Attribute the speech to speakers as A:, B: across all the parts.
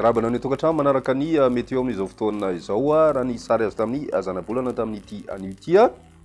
A: Rabana ny tokantrano manaraka ny météo amin'izao fotoana izao raha ny sary azo tamin'ny zana-bolana tamin'ity an'ity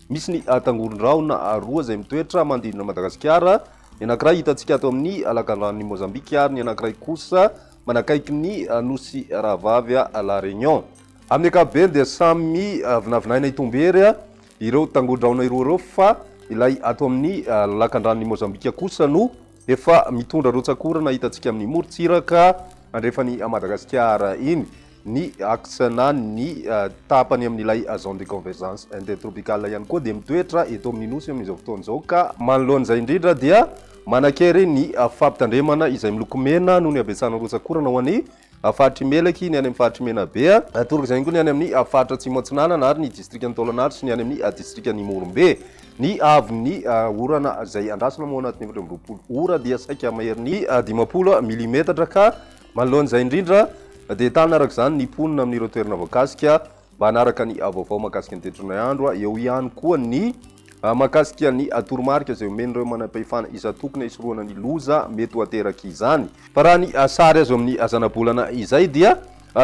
A: misy ny tangoron-drahona roa izay mitoetra manodidina Madagascar. Ny anankiray hitantsika ato amin'ny alakandrano ny Mozambique ary ny anankiray kosa manakaiky ny nosy Rahavavy La Réunion. Amin'ny ankapobeny dia samy vinavinaina itombery ireo tangoron-drahona ireo ireo fa ilay ato amin'ny alakandrano ny Mozambique kosa no efa mitondra rotsakorana hitantsika amin'ny morontsiraka andrefany Madagascar iny ny aksana ny tapany amin'ilay zone de convergence intertropicale ihany koa dia mitoetra eto amin'ny nosy amin'izao fotoana izao ka manoloan'izay indrindra dia manakery ny fampitandremana izay miloko mena noho ny abetsana rotsakorana ho an'ny faritry melaky ny any amin'ny faritry mena be toroka izay koa ny any amin'ny faritra atsimo atsinanana ary ny distrikany Taolagnaritra sy ny any amin'ny distrikany Morombe. Ny avy orana izay andrasana moa anatin'ny 20 ora dia saika mahery ny 50 milimetatra ka manoloan'izay indrindra dia tana araka izany ny ponina amin'ireo toerana voakasika mba hanaraka ny vaovao mahakasika ny toetrandro andro eo ihany koa ny mahakasika ny toromarika izay omen'ireo manam-pahefana izatokony hisoroana ny loza mety ho ateraky izany. Fa raha ny sary azo amin'ny zana-bolana izay dia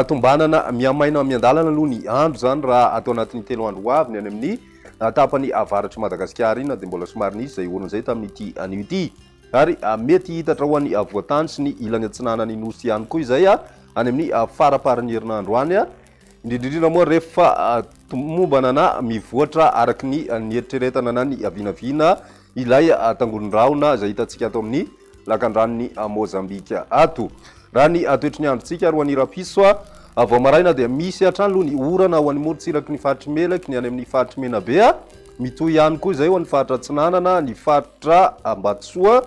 A: tombanana miamaina miandalana aloha ny andro zany raha atao anatin'ny 3 andro avy ny any amin'ny tapany avaratry Madagascar iny dia mbola somary nisy izay oran'izay tamin'ity anio ity ary mety hitatra ho an'ny voatany sy ny ilany atsinanany nosy ihany koa izay any amin'ny faraparan'ny herinandro any indrindrindrina moa rehefa mombana na mivoatra araky ny eritreretana na ny vinavina ilay tangoron-drahona izay hitantsika ato amin'ny lakandranony Mozambique ato. Raha ny toetry ny androntsika ary ho an'ny rapiso vao maraina dia misy hatrany aloha ny orana ho an'ny morontsiraky ny faritry melaky ny any amin'ny faritry menabe mitohy ihany koa izay ho an'ny faritra atsinanana ny faritra Ambatsoa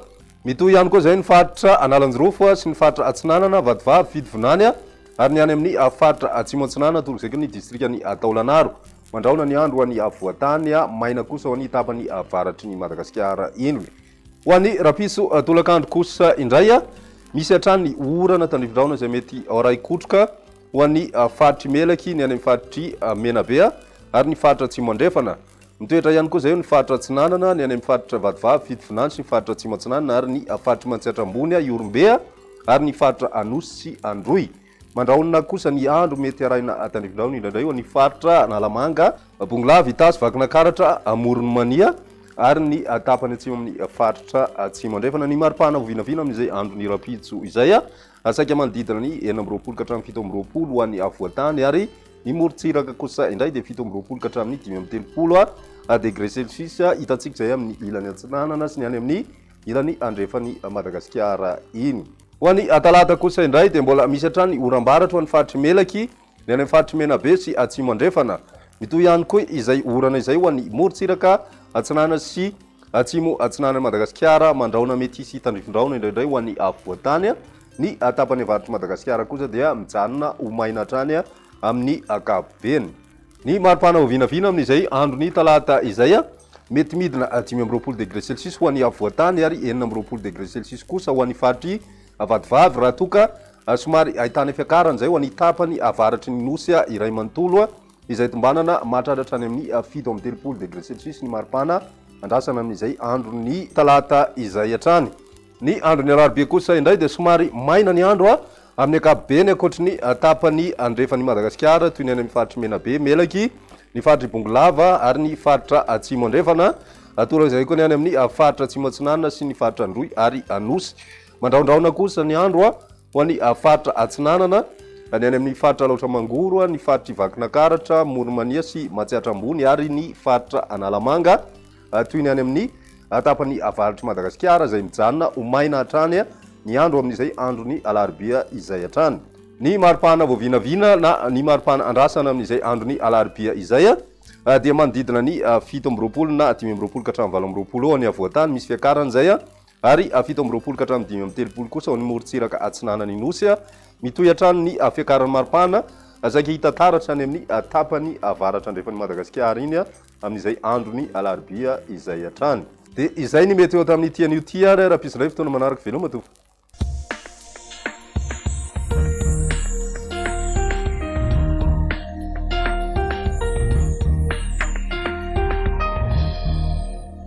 A: mitohy ihany koa izay ny faritra Analanjirofo sy ny faritra atsinanana vadivavy fidivonany ary ny any amin'ny faritra atsimo atsinanana toroka izay koa ny distrikany Taolagnaro mandraona ny andro ho an'ny voatany maina kosa ho an'ny tapany avaratry ny Madagascar iny. Ho an'ny rapiso tolakandro kosa indray misy hatrany ny orana tandrifin-drahona izay mety ray kotroka ho an'ny faritry melaky ny any amin'ny faritry menabe ary ny faritra atsimo andrefana mitoetra ihany koa izay ny faritra atsinanana ny any amin'ny faritra vadivavy fidivonany sy ny faritra atsimo atsinanana ary ny faritry mantsihatra ambony Iorombe ary ny faritra Anosy sy Androy. Mandrahonina kosa ny andro mety arahina tandrifin-drahona indraindray ho an'ny faritra Analamanga, Bongolava, Itasy, Vakinakaratra, Moronmania ary ny tapany atsimo amin'ny faritra atsimo andrefana. Ny maripana vinavina amin'izay andro ny rapitso izay saika manodidina ny 4 ka hatramin'ny 7 ho an'ny voatany ary ny morontsiraka kosa indray dia 7 ka hatramin'ny 5 degré Celsius hitantsika izay amin'ny ilany atsinanana sy ny any amin'ny ilany andrefany Madagascar iny. Ho an'ny talata kosa indray dia mbola misy hatrany oram-baratra ho an'ny faritry melaky ny any amin'ny faritry menabe sy atsimo andrefana mitohy ihany koa izay orana izay ho an'ny morontsiraka atsinanana sy atsimo atsinanana Madagascar mandraona mety hisy tandrifin-drahona indraindray ho an'ny voatany ny tapany avaratry Madagascar kosa dia mijanona ho maina hatrany amin'ny ankapobeny. Ny maripana ho vinavina amin'izay andro ny talata izay mety midina 5 degré Celsius ho an'ny voatany ary 4 degré Celsius kosa ho an'ny faritry vadivavy raha toka somary ahitana fiakarana izay ho an'ny tapany avaratry ny nosy iray manontolo izay tombanana mahatratra any amin'ny 7 degré Celsius ny maripana andrasana amin'izay andro ny talata izay hatrany. Ny andro ny alarobia kosa indray dia somary maina ny andro amin'ny ankapobeny ankoatry ny tapany andrefany Madagascar toy ny any amin'ny faritry menabe melaky ny faritry Bongolava ary ny faritra atsimo andrefana torak izay koa ny any amin'ny faritra atsimo atsinanana sy ny faritra Androy ary Anosy. Mandraondraona kosa ny andro ho an'ny faritra atsinanana ny any amin'ny faritra Laotra Mangoro ny faritry Vakinakaratra, Moronmania sy Matsihatra ambony ary ny faritra Analamanga toy ny any amin'ny tapany avaratry Madagascar izay mijanona ho maina hatrany ny andro amin'izay andro ny alarobia izay hatrany. Ny maripana vao vinavina na ny maripana andrasana amin'izay andro ny alarobia izay dia manodidina ny 17 na 18 ka hatramin'ny 20 eo ny voatany misy fiakarana izay ary 17 ka hatramin'ny 30 kosa ho ny morontsiraka atsinanana ny nosy mitohy hatrany ny fiakarana maripana saika hita taratra any amin'ny tapany avaratra andrefany Madagascar iny amin'izay andro ny alarobia izay hatrany. Dia izay ny météo tamin'ity anio ty ary raha pisindray fotoana manaraka veloma tofa.